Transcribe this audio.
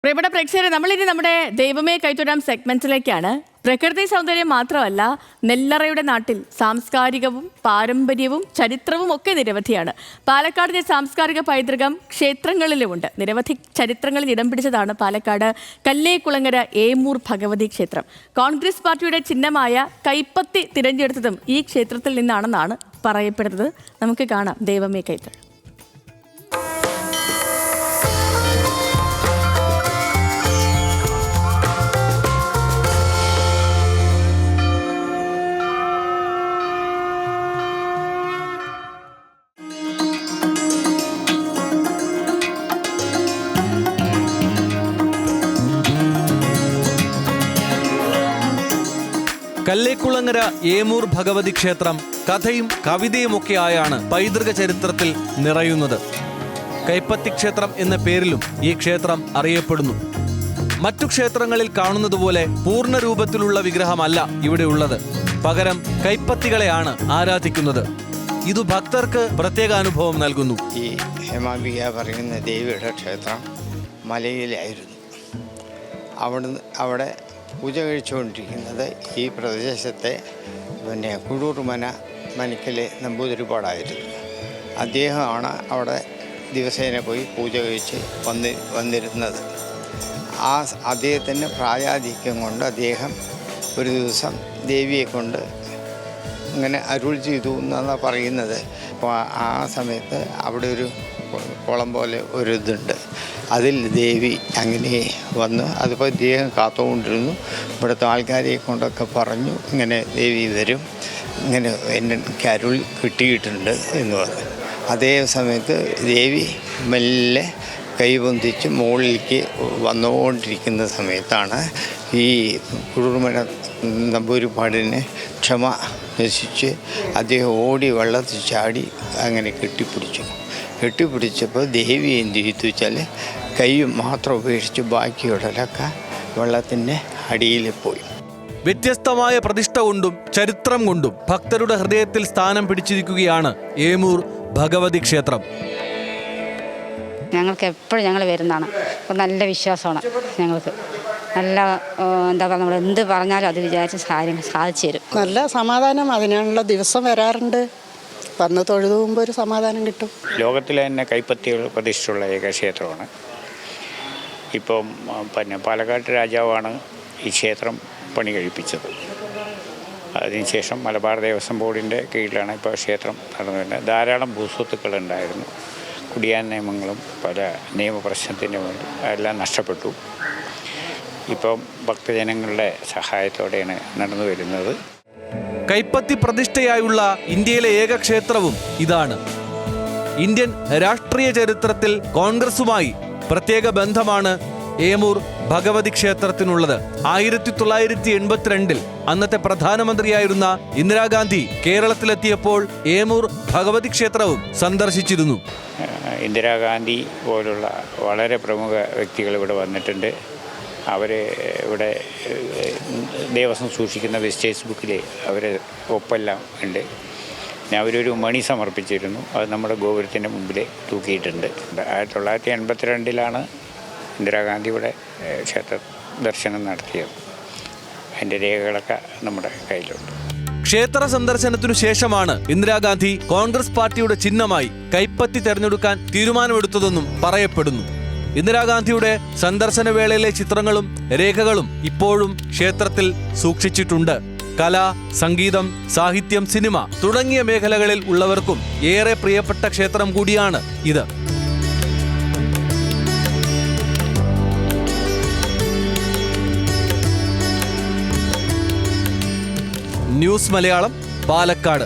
പ്രിയപ്പെട്ട പ്രേക്ഷകരെ, നമ്മളിനി നമ്മുടെ ദൈവമേ കൈത്തൊഴാം സെഗ്മെന്റിലേക്കാണ്. പ്രകൃതി സൗന്ദര്യം മാത്രമല്ല, നെല്ലറയുടെ നാട്ടിൽ സാംസ്കാരികവും പാരമ്പര്യവും ചരിത്രവും ഒക്കെ നിരവധിയാണ്. പാലക്കാടിന്റെ സാംസ്കാരിക പൈതൃകം ക്ഷേത്രങ്ങളിലുമുണ്ട്. നിരവധി ചരിത്രങ്ങളിൽ ഇടം പിടിച്ചതാണ് പാലക്കാട് കല്ലേക്കുളങ്ങര ഏമൂർ ഭഗവതി ക്ഷേത്രം. കോൺഗ്രസ് പാർട്ടിയുടെ ചിഹ്നമായ കൈപ്പത്തി തിരഞ്ഞെടുത്തതും ഈ ക്ഷേത്രത്തിൽ നിന്നാണെന്നാണ് പറയപ്പെടുന്നത്. നമുക്ക് കാണാം ദൈവമേ കൈത്തൊഴാം. കല്ലേക്കുളങ്ങര ഏമൂർ ഭഗവതി ക്ഷേത്രം കഥയും കവിതയുമൊക്കെയായാണ് പൈതൃക ചരിത്രത്തിൽ നിറയുന്നത്. കൈപ്പത്തി ക്ഷേത്രം എന്ന പേരിലും ഈ ക്ഷേത്രം അറിയപ്പെടുന്നു. മറ്റു ക്ഷേത്രങ്ങളിൽ കാണുന്നതുപോലെ പൂർണ്ണ രൂപത്തിലുള്ള വിഗ്രഹമല്ല ഇവിടെയുള്ളത്. പകരം കൈപ്പത്തികളെയാണ് ആരാധിക്കുന്നത്. ഇത് ഭക്തർക്ക് പ്രത്യേക അനുഭവം നൽകുന്നു. ഈ ഹേമാംബിക പറയുന്ന ദേവിയുടെ ക്ഷേത്രം മലയിലായിരുന്നു. അവിടെ പൂജ കഴിച്ചുകൊണ്ടിരിക്കുന്നത് ഈ പ്രദേശത്തെ കുഴൂർ മനക്കിലെ നമ്പൂതിരിപ്പാടായിരുന്നു. അദ്ദേഹമാണ് അവിടെ ദിവസേന പോയി പൂജ കഴിച്ച് വന്നിരുന്നത്. അദ്ദേഹത്തിൻ്റെ പ്രായാധിക്യം കൊണ്ട് അദ്ദേഹം ഒരു ദിവസം ദേവിയെ കൊണ്ട് ഇങ്ങനെ അരുൾ ചെയ്തു എന്നാണ് പറയുന്നത്. അപ്പോൾ ആ സമയത്ത് അവിടെ ഒരു കുളം പോലെ ഒരു ഇതുണ്ട്. അതിൽ ദേവി അങ്ങനെ വന്ന് അതിപ്പോൾ അദ്ദേഹം കാത്തുകൊണ്ടിരുന്നു. ഇവിടുത്തെ ആൾക്കാരെ കൊണ്ടൊക്കെ പറഞ്ഞു, ഇങ്ങനെ ദേവി വരും, ഇങ്ങനെ എനിക്ക് അരുൾ കിട്ടിയിട്ടുണ്ട് എന്ന് പറഞ്ഞു. അതേ സമയത്ത് ദേവി മെല്ലെ കൈബന്ധിച്ച് മുകളിലേക്ക് വന്നുകൊണ്ടിരിക്കുന്ന സമയത്താണ് ഈ കുഴൂർമന നമ്പൂരിപ്പാടിനെ ക്ഷമ നശിച്ച് അദ്ദേഹം ഓടി വെള്ളത്തിൽ ചാടി അങ്ങനെ കെട്ടിപ്പിടിച്ചപ്പോൾ ദേവി എന്ത് ചെയ്തു വെച്ചാൽ കൈ മാത്രം ഉപേക്ഷിച്ച് ബാക്കിയുള്ളതൊക്കെ വെള്ളത്തിൻ്റെ അടിയിൽ പോയി. വ്യത്യസ്തമായ പ്രതിഷ്ഠ കൊണ്ടും ചരിത്രം കൊണ്ടും ഭക്തരുടെ ഹൃദയത്തിൽ സ്ഥാനം പിടിച്ചിരിക്കുകയാണ് ഏമൂർ ഭഗവതി ക്ഷേത്രം. ഞങ്ങൾക്ക് എപ്പോഴും ഞങ്ങൾ വരുന്നതാണ്. അപ്പോൾ നല്ല വിശ്വാസമാണ് ഞങ്ങൾക്ക്. നല്ല എന്താ പറയുക, നമ്മൾ എന്ത് പറഞ്ഞാലും അത് വിചാരിച്ച് കാര്യങ്ങൾ സാധിച്ചു തരും. നല്ല സമാധാനം, അതിനുള്ള ദിവസം വരാറുണ്ട്. വന്ന് തൊഴുതു പോകുമ്പോൾ ഒരു സമാധാനം കിട്ടും. ലോകത്തിലെ തന്നെ കൈപ്പത്തികൾ പ്രതിഷ്ഠയുള്ള ഏക ക്ഷേത്രമാണ്. ഇപ്പം പാലക്കാട് രാജാവാണ് ഈ ക്ഷേത്രം പണി കഴിപ്പിച്ചത്. അതിനുശേഷം മലബാർ ദേവസ്വം ബോർഡിൻ്റെ കീഴിലാണ് ഇപ്പോൾ ക്ഷേത്രം നടന്നു വരുന്നത്. ധാരാളം ഭൂസ്വത്തുക്കളുണ്ടായിരുന്നു. കുടിയാൻ നിയമങ്ങളും പല നിയമപ്രശ്നത്തിൻ്റെ വേണ്ടി എല്ലാം നഷ്ടപ്പെട്ടു. ഇപ്പം ഭക്തജനങ്ങളുടെ സഹായത്തോടെയാണ് നടന്നു വരുന്നത്. കൈപ്പത്തി പ്രതിഷ്ഠയായുള്ള ഇന്ത്യയിലെ ഏക ക്ഷേത്രവും ഇതാണ്. ഇന്ത്യൻ രാഷ്ട്രീയ ചരിത്രത്തിൽ കോൺഗ്രസുമായി പ്രത്യേക ബന്ധമാണ് ഏമൂർ ഭഗവതി ക്ഷേത്രത്തിനുള്ളത്. 1982 അന്നത്തെ പ്രധാനമന്ത്രിയായിരുന്ന ഇന്ദിരാഗാന്ധി കേരളത്തിലെത്തിയപ്പോൾ ഏമൂർ ഭഗവതി ക്ഷേത്രവും സന്ദർശിച്ചിരുന്നു. ഇന്ദിരാഗാന്ധി പോലുള്ള വളരെ പ്രമുഖ വ്യക്തികൾ ഇവിടെ വന്നിട്ടുണ്ട്. അവർ ഇവിടെ ദേവസ്വം സൂക്ഷിക്കുന്ന വിസ്റ്റേഴ്സ് ബുക്കിൽ അവരെ ഒപ്പെല്ലാം ഉണ്ട്. അവരൊരു മണി സമർപ്പിച്ചിരുന്നു. അത് നമ്മുടെ ഗോപുരത്തിൻ്റെ മുമ്പിൽ തൂക്കിയിട്ടുണ്ട്. 1982 ഇന്ദിരാഗാന്ധി ഇവിടെ ക്ഷേത്ര ദർശനം നടത്തിയത്. അതിൻ്റെ രേഖകളൊക്കെ നമ്മുടെ കയ്യിലുണ്ട്. ക്ഷേത്ര സന്ദർശനത്തിനു ശേഷമാണ് ഇന്ദിരാഗാന്ധി കോൺഗ്രസ് പാർട്ടിയുടെ ചിഹ്നമായി കൈപ്പത്തി തെരഞ്ഞെടുക്കാൻ തീരുമാനമെടുത്തതെന്നും പറയപ്പെടുന്നു. ഇന്ദിരാഗാന്ധിയുടെ സന്ദർശന വേളയിലെ ചിത്രങ്ങളും രേഖകളും ഇപ്പോഴും ക്ഷേത്രത്തിൽ സൂക്ഷിച്ചിട്ടുണ്ട്. കല, സംഗീതം, സാഹിത്യം, സിനിമ തുടങ്ങിയ മേഖലകളിൽ ഉള്ളവർക്കും ഏറെ പ്രിയപ്പെട്ട ക്ഷേത്രം കൂടിയാണ് ഇത്. ന്യൂസ് മലയാളം, പാലക്കാട്.